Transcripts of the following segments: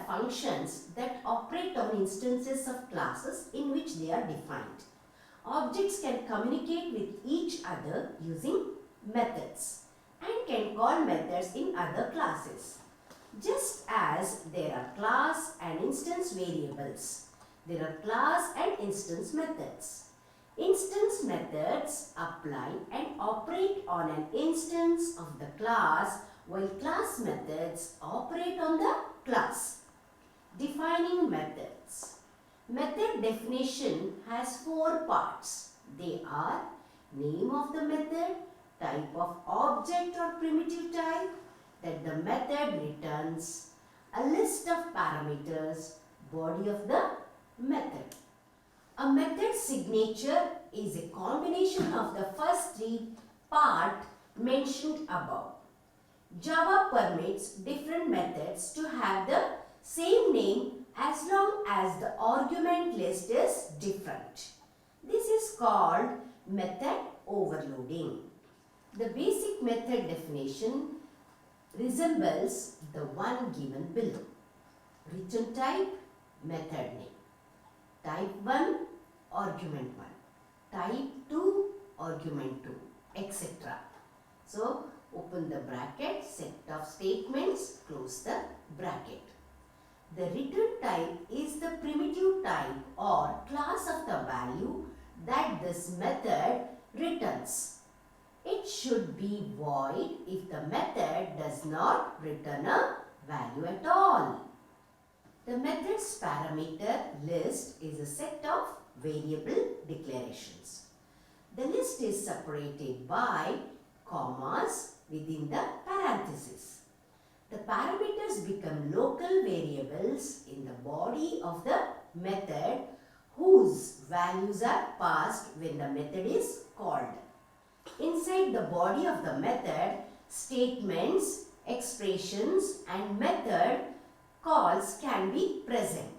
functions that operate on instances of classes in which they are defined. Objects can communicate with each other using methods and can call methods in other classes. Just as there are class and instance variables, there are class and instance methods. Instance methods apply and operate on an instance of the class, while class methods operate on the class. Defining methods. Method definition has 4 parts. They are name of the method, type of object or primitive type that the method returns, a list of parameters, body of the method. A method signature is a combination of the first 3 parts mentioned above. Java permits different methods to have the same name as long as the argument list is different. This is called method overloading. The basic method definition resembles the one given below. Return type, method name. Type 1, argument 1. Type 2, argument 2, etc. So, open the bracket, set of statements, close the bracket. The return type is the primitive type or class of the value that this method returns. It should be void if the method does not return a value at all. The method's parameter list is a set of variable declarations. The list is separated by commas within the parentheses. The parameters become local variables in the body of the method whose values are passed when the method is called. Inside the body of the method, statements, expressions and method calls can be present.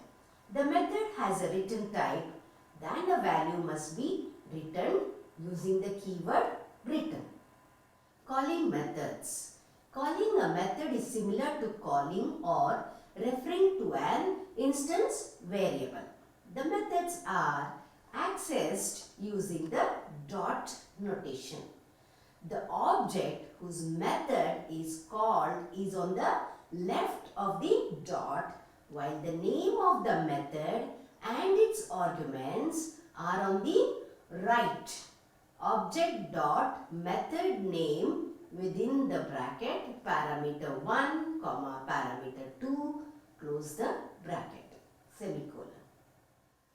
The method has a return type, then a value must be returned using the keyword return. Calling methods. Calling a method is similar to calling or referring to an instance variable. The methods are accessed using the dot notation. The object whose method is called is on the left of the dot, while the name of the method and its arguments are on the right. Object dot method name within the bracket parameter 1, parameter 2, close the bracket, semicolon.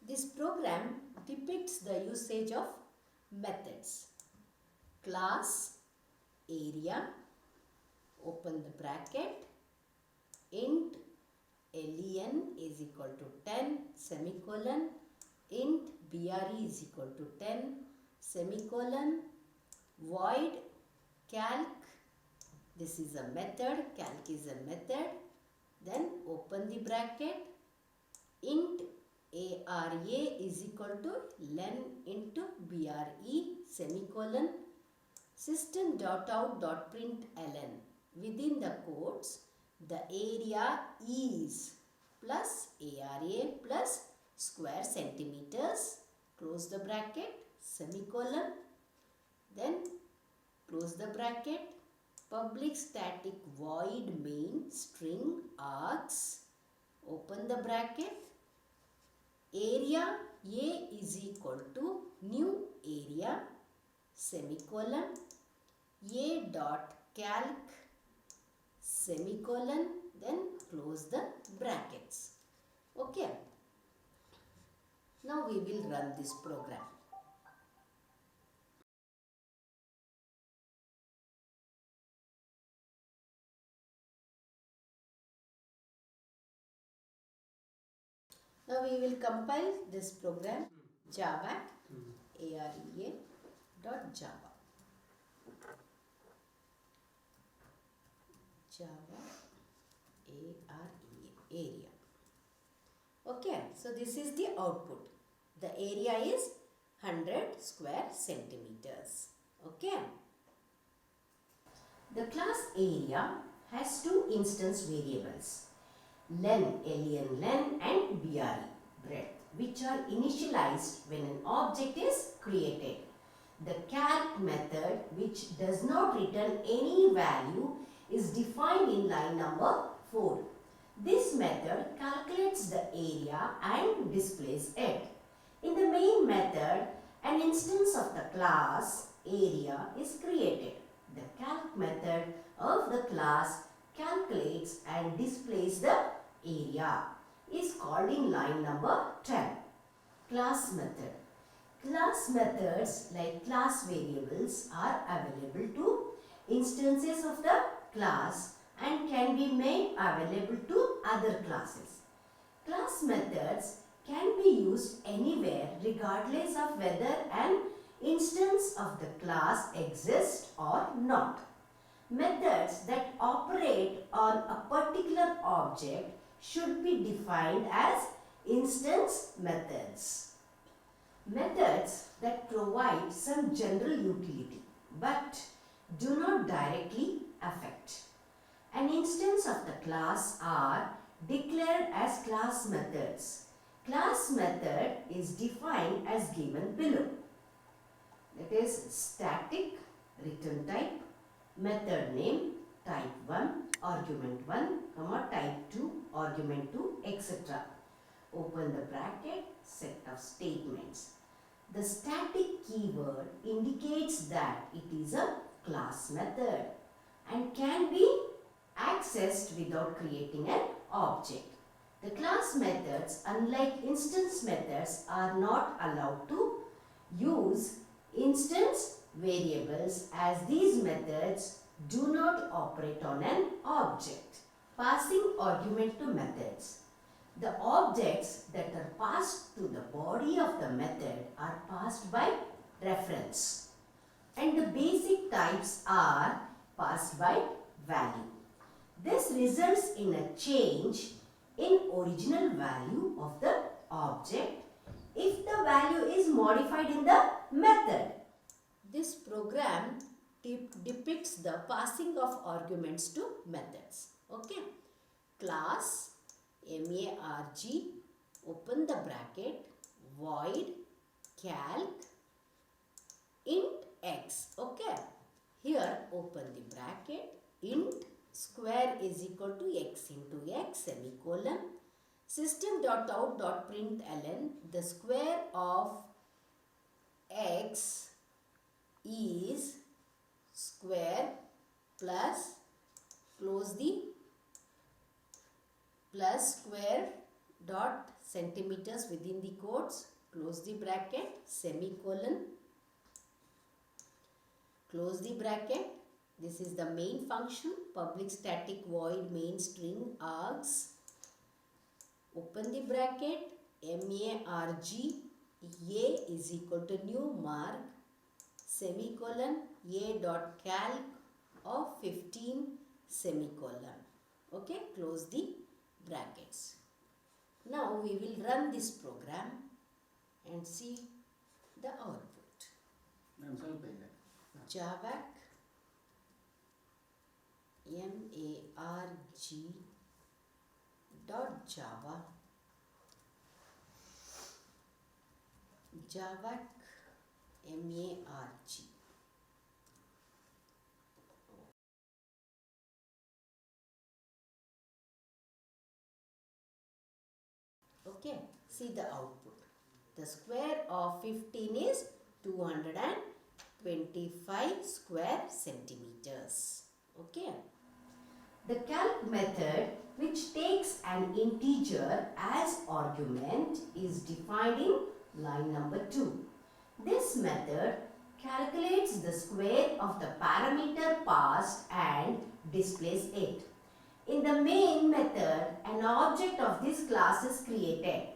This program depicts the usage of methods. Class, area, open the bracket, int len is equal to 10, semicolon, int bre is equal to 10, semicolon, void calc, this is a method, calc is a method, then open the bracket, int ara is equal to len into bre, semicolon, system.out.println, within the quotes, the area is plus ara plus square centimeters, close the bracket, semicolon, then close the bracket, public static void main string args, open the bracket, area a is equal to new area, semicolon, a dot calc, semicolon, then close the brackets. Okay. Now we will run this program. Now we will compile this program Java area.java. Java area. Okay, so this is the output. The area is 100 square centimeters. Okay. The class area has 2 instance variables. len, len and bre, breadth, which are initialized when an object is created. The calc method, which does not return any value, is defined in line number 4. This method calculates the area and displays it. In the main method, an instance of the class area is created. The calc method of the class calculates and displays the area is called in line number 10. Class method. Class methods like class variables are available to instances of the class and can be made available to other classes. Class methods can be used anywhere regardless of whether an instance of the class exists or not. Methods that operate on a particular object should be defined as instance methods. Methods that provide some general utility but do not directly affect an instance of the class are declared as class methods. Class method is defined as given below. That is static return type, method name, type 1, argument 1, type 2, argument 2, etc. Open the bracket, set of statements. The static keyword indicates that it is a class method and can be accessed without creating an object. The class methods, unlike instance methods, are not allowed to use instance variables as these methods do not operate on an object. Passing argument to methods. The objects that are passed to the body of the method are passed by reference, and the basic types are passed by value. This results in a change in original value of the object if the value is modified in the method. This program depicts the passing of arguments to methods. Okay. Class marg, open the bracket, void calc int x. Okay. Here open the bracket, int square is equal to x into x semicolon, system.out.println, the square of x is square plus, close the plus square dot centimeters within the quotes, close the bracket, semicolon, close the bracket. This is the main function, public static void main string args, open the bracket, marg, a is equal to new mark, semicolon, a dot calc of 15 semicolon. Okay, close the brackets. Now we will run this program and see the output. Javac marg dot java, javac marg. Okay, see the output. The square of 15 is 225 square centimeters. Okay. The calc method, which takes an integer as argument, is defined in line number 2. This method calculates the square of the parameter passed and displays it. In the main method, an object of this class is created.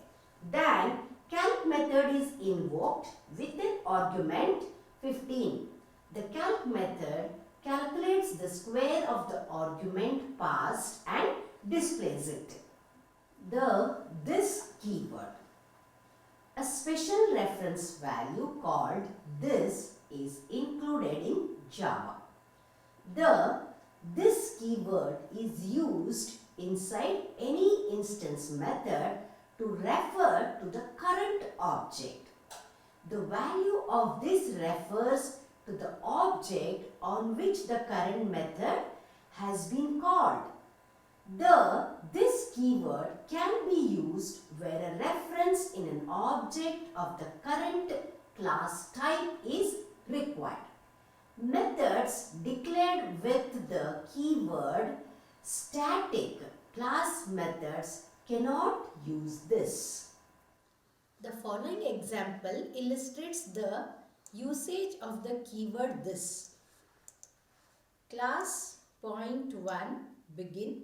Then, calc method is invoked with an argument 15. The calc method calculates the square of the argument passed and displays it. This keyword. A special reference value called this is included in Java. This keyword is used inside any instance method to refer to the current object. The value of this refers to the object on which the current method has been called. This keyword can be used where a reference in an object of the current class type is required. Methods declared with the keyword static class methods cannot use this. The following example illustrates the usage of the keyword this. Class point 1 begin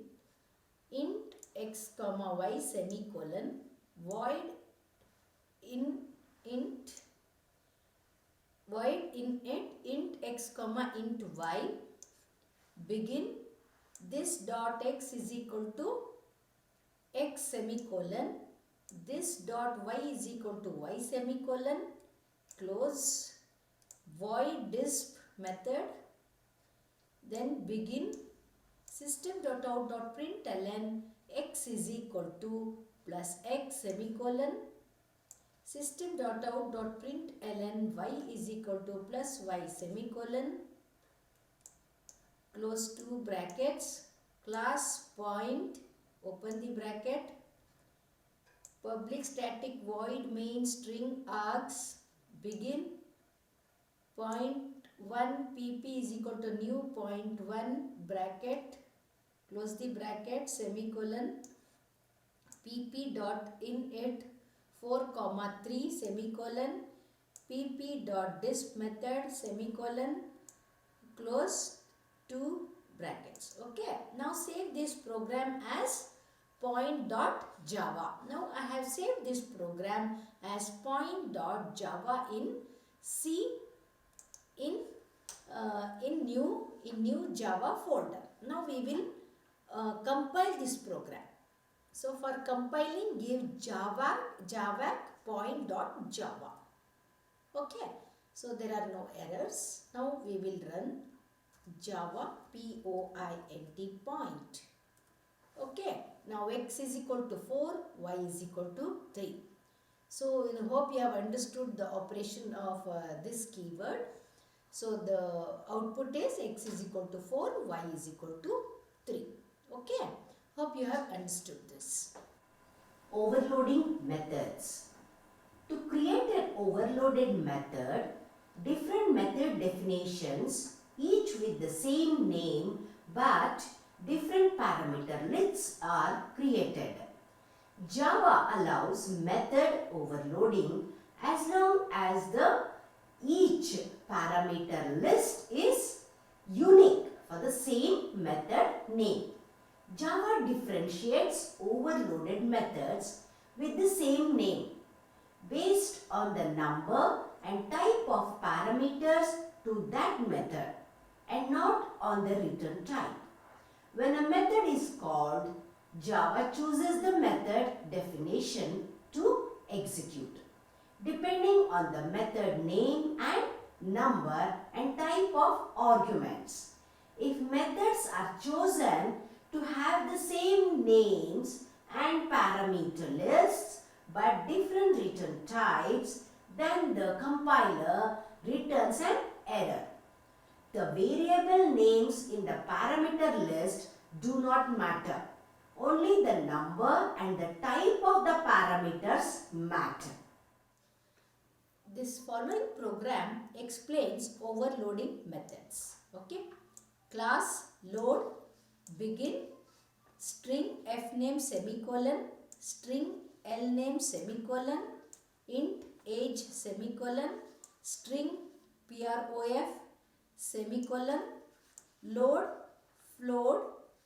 int x comma y semicolon void in int x comma int y begin this dot x is equal to x semicolon this dot y is equal to y semicolon close void disp method, then begin system.out.println x is equal to plus x semicolon system.out.println y is equal to plus y semicolon close two brackets class point open the bracket public static void main string args begin point 1 pp is equal to new point 1 bracket close the bracket semicolon pp dot init 4 comma 3 semicolon pp dot disp method semicolon close two brackets. Okay, now save this program as point.java. Now I have saved this program as point.java in C in new Java folder. Now we will compile this program. So for compiling, give javac point.java. Okay, so there are no errors. Now we will run java point. Okay, now x is equal to 4, y is equal to 3. So I hope you have understood the operation of this keyword. So the output is x is equal to 4, y is equal to 3. Okay, hope you have understood this. Overloading methods. To create an overloaded method, different method definitions, each with the same name but different parameter lists are created. Java allows method overloading as long as each parameter list is unique for the same method name. Java differentiates overloaded methods with the same name based on the number and type of parameters to that method and not on the return type. When a method is called, Java chooses the method definition to execute, depending on the method name and number and type of arguments. If methods are chosen to have the same names and parameter lists but different return types, then the compiler returns an error. The variable names in the parameter list do not matter. Only the number and the type of the parameters matter. This following program explains overloading methods. Okay. Class load begin string fname semicolon string lname semicolon int age semicolon string prof semicolon load float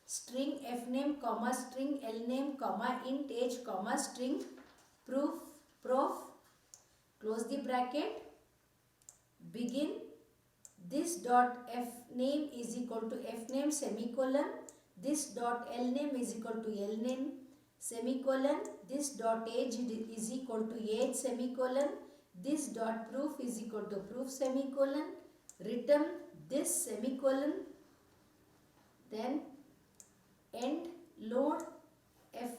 string fname comma string lname comma int age comma string prof close the bracket begin this dot fname is equal to fname semicolon this dot lname is equal to lname semicolon this dot age is equal to age semicolon this dot proof is equal to proof semicolon return this semicolon then end load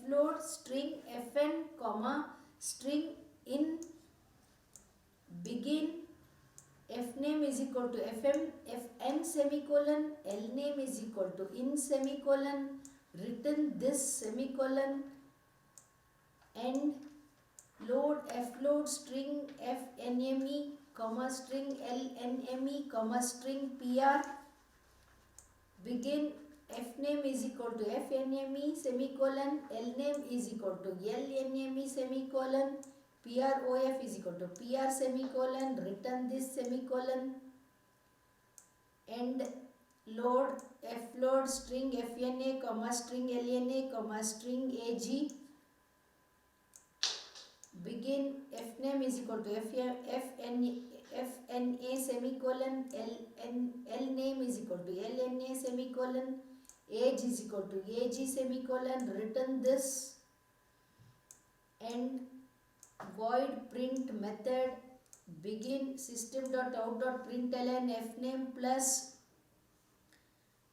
fload string fn comma string in begin fname is equal to fn semicolon lname is equal to in semicolon return this semicolon end load fload string fnme comma string lnme comma string pr begin fname is equal to fnme semicolon lname is equal to lnme semicolon prof is equal to pr semicolon return this semicolon end load fload string fna comma string lna comma string ag begin fname is equal to fna semicolon lname is equal to lna semicolon age is equal to ag semicolon return this end void print method begin system.out.println fname plus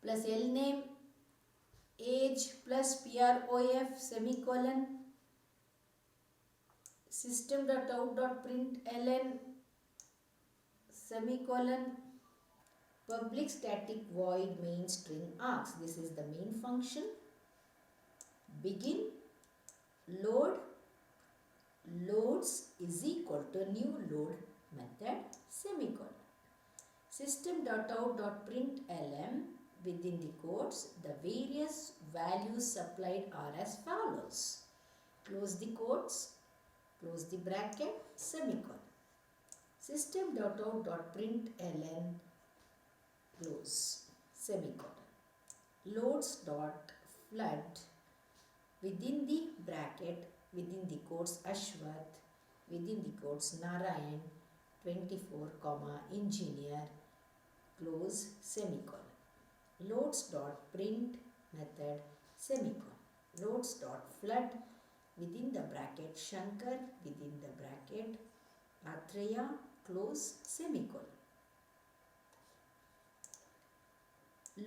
lname age plus prof semicolon system.out.println semicolon public static void main string args. This is the main function. Begin load loads is equal to new load method semicolon. System.out.println within the quotes the various values supplied are as follows. Close the quotes, close the bracket, semicolon. System.out.println close semicolon. Loads.flood within the bracket within the quotes Ashwath within the quotes Narayan 24 comma engineer close semicolon. Loads.print method semicolon. Loads.flood within the bracket Shankar within the bracket Atreya close semicolon.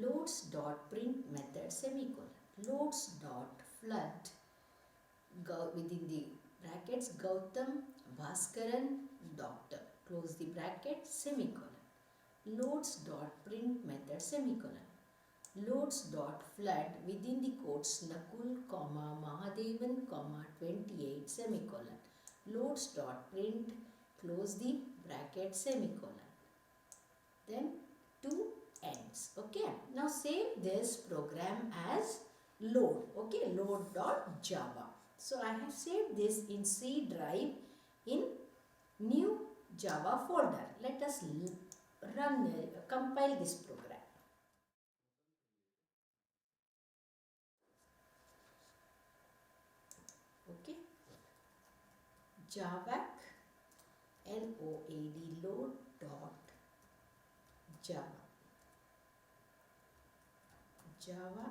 Loads.print method semicolon. Loads.flood within the brackets Gautam Bhaskaran doctor close the bracket semicolon. Loads.print method semicolon. Loads.flood within the quotes Nakul comma Mahadevan comma 28 semicolon. Loads.print close the bracket semicolon. Then two ends. Okay. Now save this program as load. Okay. Load.java. So I have saved this in C drive in new Java folder. Let us compile this program. Okay. Javac load dot java. Java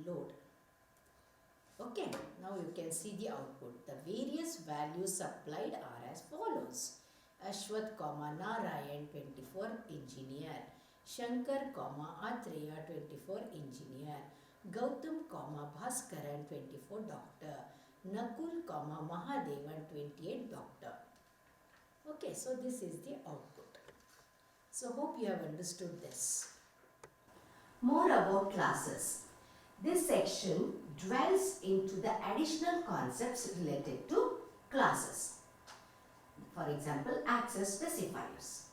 load. Okay, now you can see the output. The various values supplied are as follows. Ashwath comma Narayan 24 engineer. Shankar comma Atreya 24 engineer. Gautam comma Bhaskaran 24 doctor. Nakul comma Mahadevan 28 doctor. Okay, so this is the output. So hope you have understood this. More about classes. This section dwells into the additional concepts related to classes. For example, access specifiers.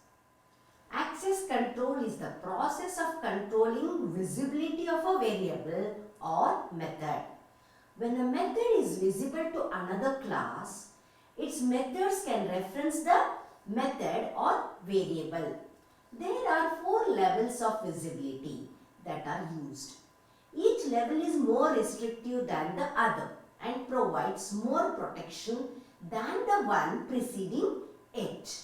Access control is the process of controlling visibility of a variable or method. When a method is visible to another class, its methods can reference the method or variable. There are 4 levels of visibility that are used. Each level is more restrictive than the other and provides more protection than the one preceding it.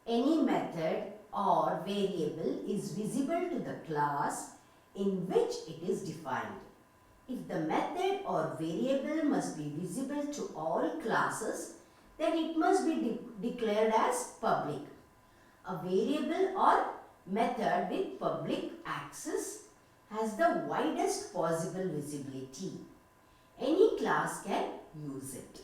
Any method or variable is visible to the class in which it is defined. If the method or variable must be visible to all classes, then it must be declared as public. A variable or method with public access has the widest possible visibility. Any class can use it.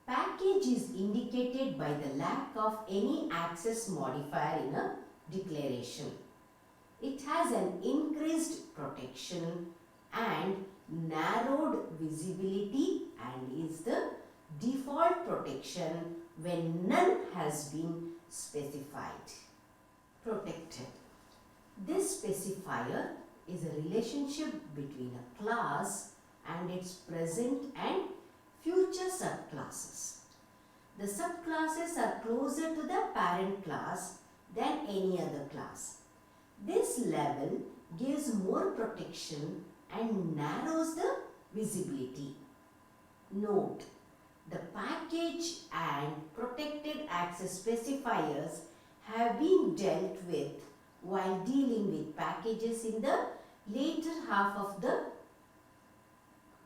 Package is indicated by the lack of any access modifier in a declaration. It has an increased protection and narrowed visibility and is the default protection when none has been specified. Protected. This specifier is a relationship between a class and its present and future subclasses. The subclasses are closer to the parent class than any other class. This level gives more protection and narrows the visibility. Note, the package and protected access specifiers have been dealt with while dealing with packages in the later half of the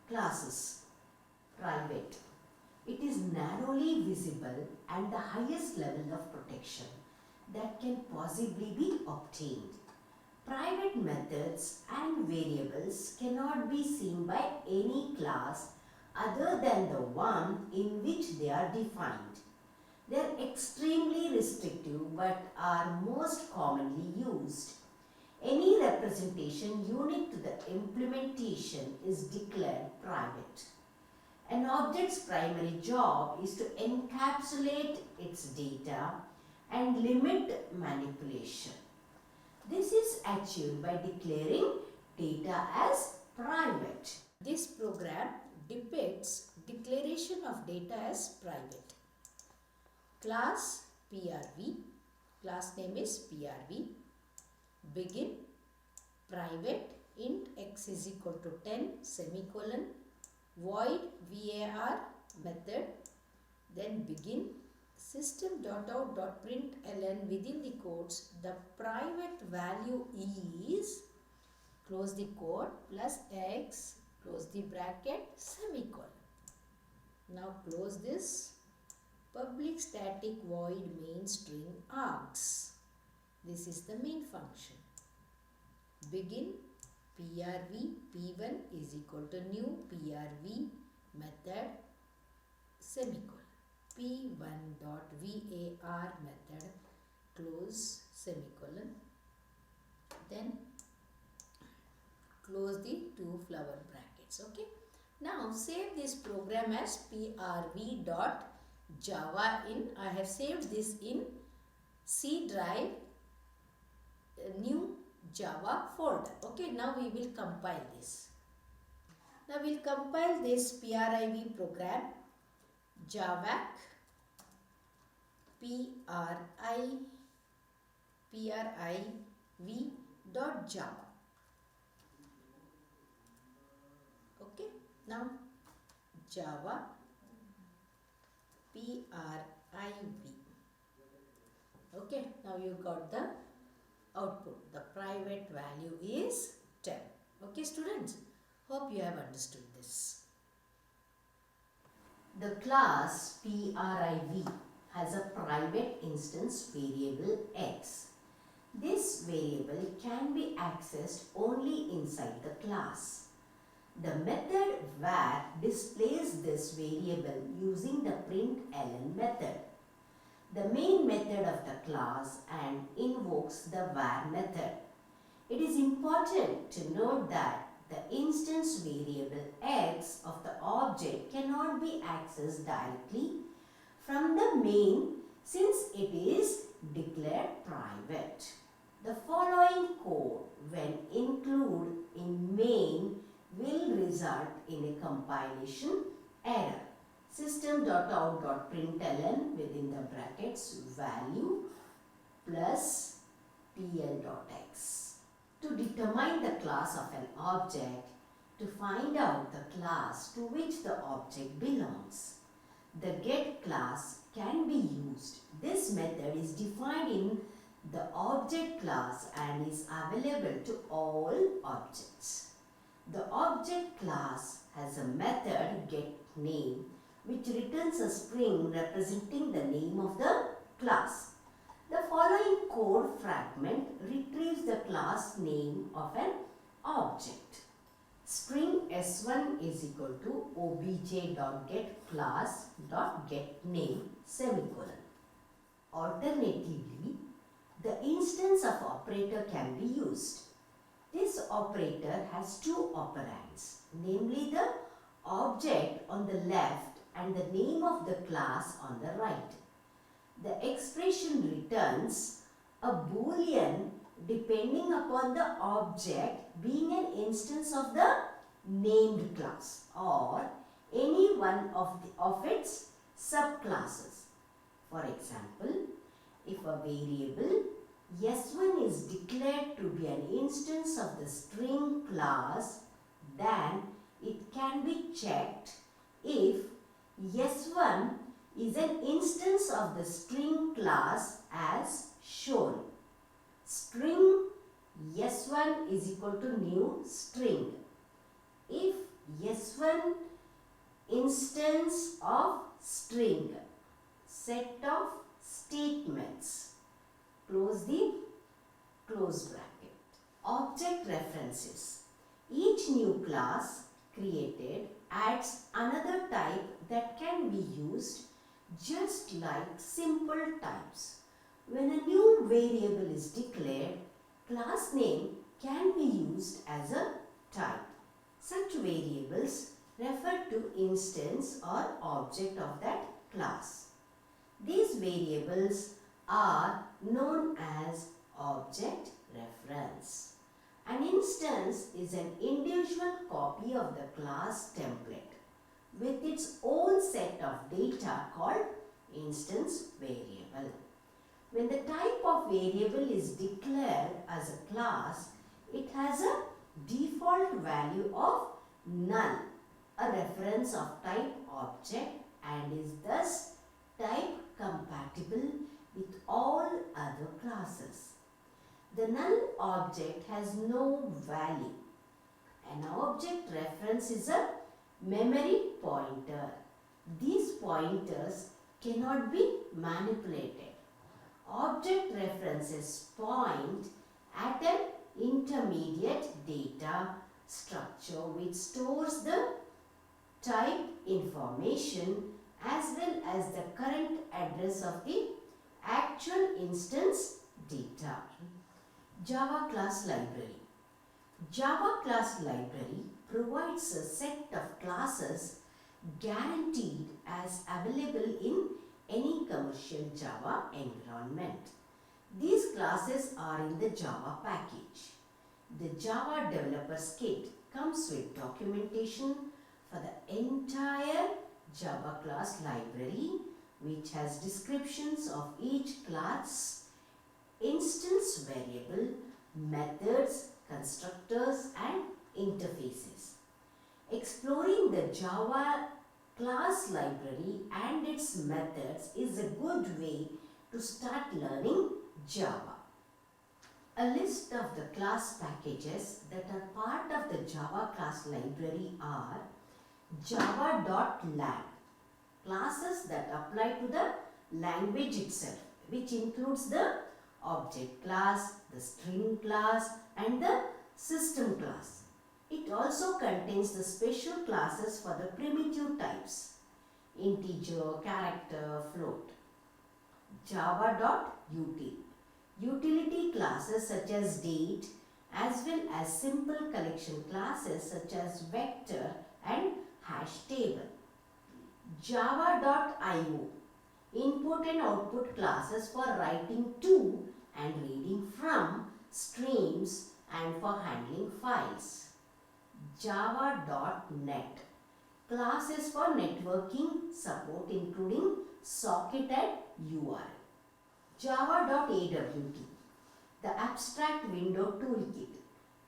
classes. Private. It is narrowly visible and the highest level of protection that can possibly be obtained. Private methods and variables cannot be seen by any class other than the one in which they are defined. They are extremely restrictive but are most commonly used. Any representation unique to the implementation is declared private. An object's primary job is to encapsulate its data and limit manipulation. This is achieved by declaring data as private. This program depicts declaration of data as private. Class PRV, class name is PRV, begin private int x is equal to 10 semicolon, void var method, then begin system.out.println within the quotes the private value is, close the quote, plus x, close the bracket, semicolon. Now close this, public static void main string args. This is the main function. Begin PRV P1 is equal to new PRV method semicolon. P1.var method close semicolon. Then close the two flower brackets. Okay. Now save this program as prv.java in. I have saved this in C drive new Java folder. Okay, now we will compile this. Now we will compile this PRIV program javac priv.java. Okay, now Java priv. Okay, now you got the output. The private value is 10. Okay, students, hope you have understood this. The class PRIV has a private instance variable x. This variable can be accessed only inside the class. The method var displays this variable using the println method, the main method of the class, and invokes the var method. It is important to note that the instance variable x of the object cannot be accessed directly from the main since it is declared private. The following code, when included in main, will result in a compilation error. System.out.println within the brackets value plus pl.x. To determine the class of an object, to find out the class to which the object belongs, the get class can be used. This method is defined in the object class and is available to all objects. The object class has a method getName which returns a string representing the name of the class. The following code fragment retrieves the class name of an object. String s1 is equal to obj.getClass.getName semicolon. Alternatively, the instance of operator can be used. This operator has two operands, namely the object on the left and the name of the class on the right. The expression returns a boolean depending upon the object being an instance of the named class or any one of its subclasses. For example, if a variable s1 is declared to be an instance of the string class, then it can be checked if s1 is an instance of the string class as shown. String s1 is equal to new string. If s1 instance of string, set of statements, close the close bracket. Object references. Each new class created adds another type that can be used just like simple types. When a new variable is declared, class name can be used as a type. Such variables refer to instance or object of that class. These variables are known as object reference. An instance is an individual copy of the class template with its own set of data called instance variable. When the type of variable is declared as a class, it has a default value of null, a reference of type object, and is thus type compatible with all other classes. The null object has no value. An object reference is a memory pointer. These pointers cannot be manipulated. Object references point at an intermediate data structure which stores the type information as well as the current address of the actual instance data. Java class library. Java class library provides a set of classes guaranteed as available in any commercial Java environment. These classes are in the Java package. The Java Developers Kit comes with documentation for the entire Java class library, which has descriptions of each class, instance variable, methods, constructors, and interfaces. Exploring the Java class library and its methods is a good way to start learning Java. A list of the class packages that are part of the Java class library are java.lang, classes that apply to the language itself, which includes the object class, the string class, and the system class. It also contains the special classes for the primitive types, integer, character, float. Java.util, utility classes such as date as well as simple collection classes such as vector and hash table. Java.io, input and output classes for writing to and reading from streams and for handling files. Java.net, classes for networking support including socket and URL. Java.awt, the abstract window toolkit,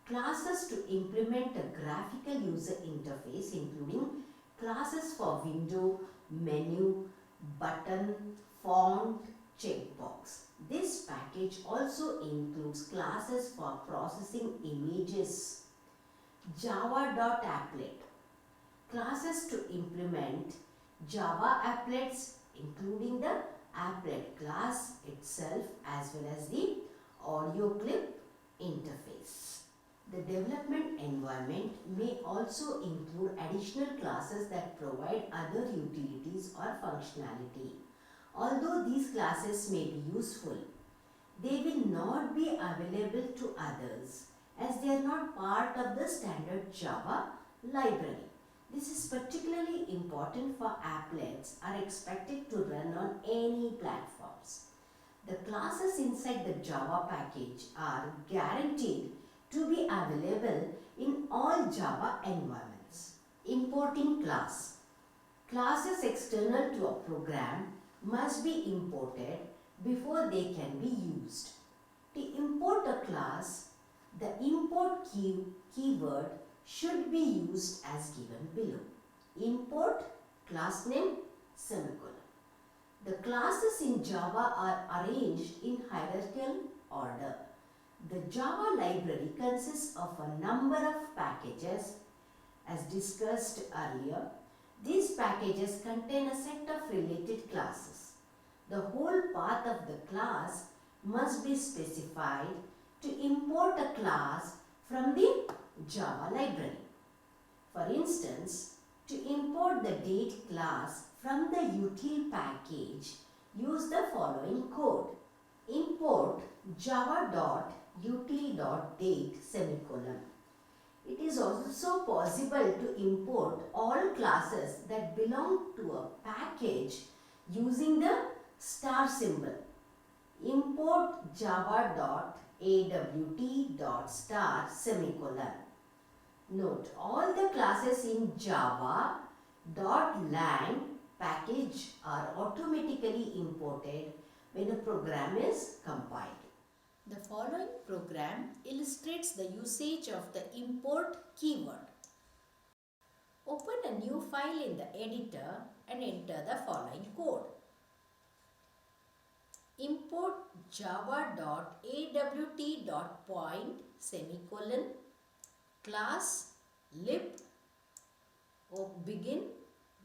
classes to implement a graphical user interface including classes for window, menu, button, font, checkbox. This package also includes classes for processing images. Java.applet, classes to implement Java applets including the applet class itself as well as the audio clip interface. The development environment may also include additional classes that provide other utilities or functionality. Although these classes may be useful, they will not be available to others as they are not part of the standard Java library. This is particularly important for applets are expected to run on any platforms. The classes inside the Java package are guaranteed to be available in all Java environments. Importing class. Classes external to a program must be imported before they can be used. To import a class, the import keyword should be used as given below. Import class name semicolon. The classes in Java are arranged in hierarchical order. The Java library consists of a number of packages as discussed earlier. These packages contain a set of related classes. The whole path of the class must be specified to import a class from the Java library. For instance, to import the date class from the util package, use the following code. Import java.util.date semicolon. It is also possible to import all classes that belong to a package using the star symbol. Import java.awt.star semicolon. Note, all the classes in java.lang package are automatically imported when a program is compiled. The following program illustrates the usage of the import keyword. Open a new file in the editor and enter the following code. Import java.awt.point semicolon class lib begin,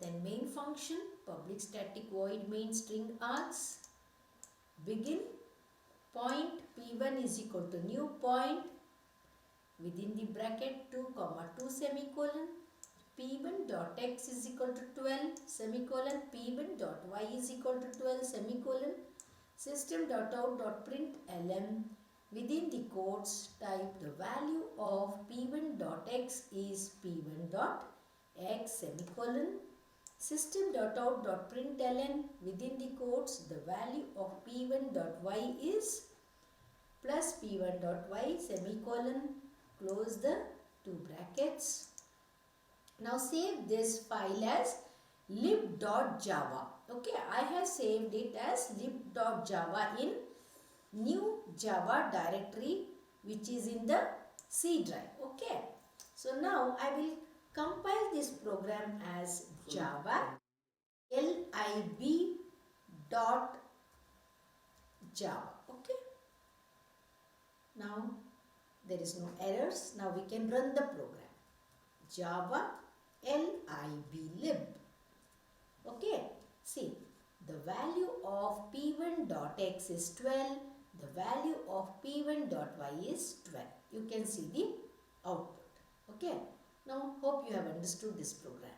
then main function public static void main string args begin point p1 is equal to new point within the bracket 2 comma 2 semicolon p1 dot x is equal to 12 semicolon p1 dot y is equal to 12 semicolon system.out.println within the quotes type the value of p1 dot x is p1 dot x semicolon system.out.println within the quotes the value of p1 dot y is plus p1 dot y semicolon close the two brackets. Now save this file as lib.java. Okay, I have saved it as lib.java in new Java directory which is in the C drive. Okay, so now I will compile this program as Java lib.java. Okay, now there is no errors. Now we can run the program. Java lib. Okay, see the value of p1.x is 12. The value of p1.y is 12. You can see the output. Okay, now hope you have understood this program.